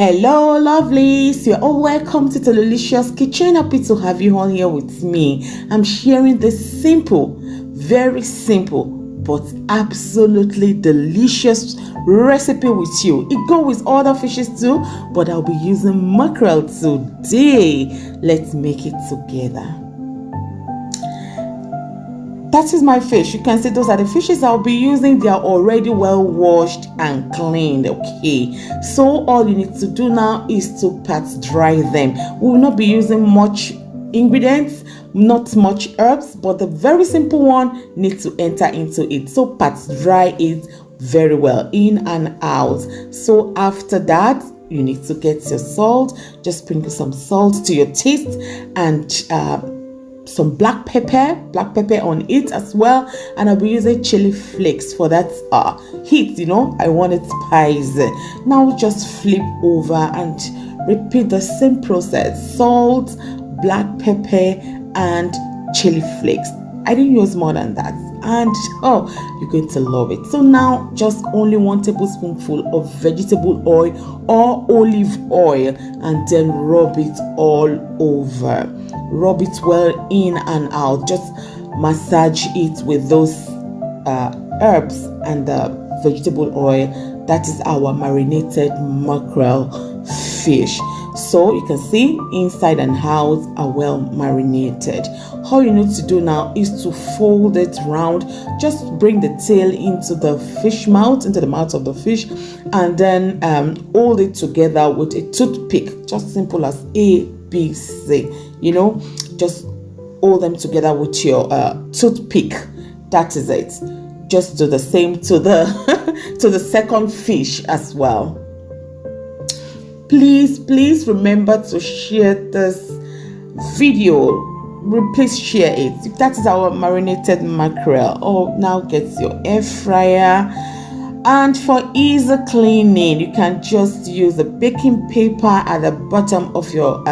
Hello lovelies, you're all welcome to the Delicious Kitchen. Happy to have you all here with me. I'm sharing this simple, very simple but absolutely delicious recipe with you. It goes with other fishes too, but I'll be using mackerel today. Let's make it together. That is my fish. You can see those are the fishes I'll be using. They are already well washed and cleaned. Okay, so all you need to do now is to pat dry them. We will not be using much ingredients, not much herbs, but the very simple one needs to enter into it. So pat dry it very well, in and out. So after that, you need to get your salt. Just sprinkle some salt to your taste, and some black pepper on it as well. And I'll be using chili flakes for that heat. I want it spicy. Now just flip over and repeat the same process: salt, black pepper, and chili flakes. I didn't use more than that, and you're going to love it. So now just only 1 tablespoonful of vegetable oil or olive oil, and then rub it all over. Rub it well in and out. Just massage it with those herbs and the vegetable oil. That is our marinated mackerel fish. So you can see inside and out are well marinated. All you need to do now is to fold it round. Just bring the tail into the fish mouth, into the mouth of the fish, and then hold it together with a toothpick. Just simple as A, B, C. Just hold them together with your toothpick. That is it. Just do the same to the to the second fish as well. Please remember to share this video. Please share it. That is our marinated mackerel. Now get your air fryer, and for easy cleaning, you can just use a baking paper at the bottom of your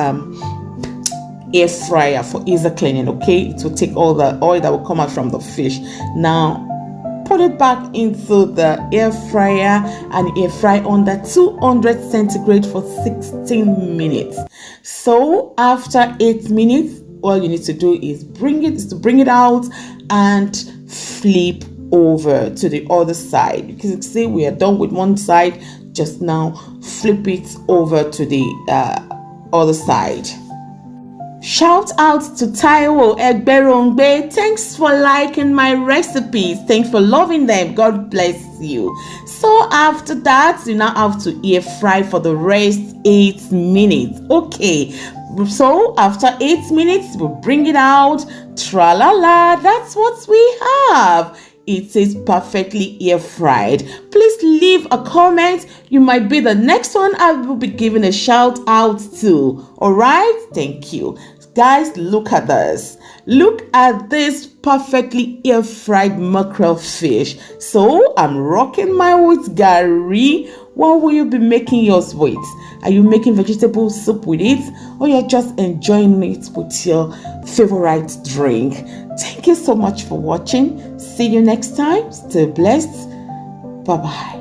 air fryer for easy cleaning. Okay, it will take all the oil that will come out from the fish. Now put it back into the air fryer and air fry under 200 centigrade for 16 minutes. So after 8 minutes, all you need to do is bring it out and flip over to the other side. You can see we are done with one side. Just now flip it over to the other side. Shout out to Taiwo Egberongbe. Thanks for liking my recipes. Thanks for loving them. God bless you. So after that, you now have to air fry for the rest 8 minutes. Okay, so after 8 minutes, we'll bring it out. Tra-la-la, that's what we have. It is perfectly air fried. Please leave a comment. You might be the next one I will be giving a shout out to. All right, thank you guys. Look at this. Look at this perfectly air fried mackerel fish. So I'm rocking mine with gari. What will you be making yours with? Are you making vegetable soup with it, or you're just enjoying it with your favorite drink? Thank you so much for watching. See you next time. Stay blessed. Bye bye.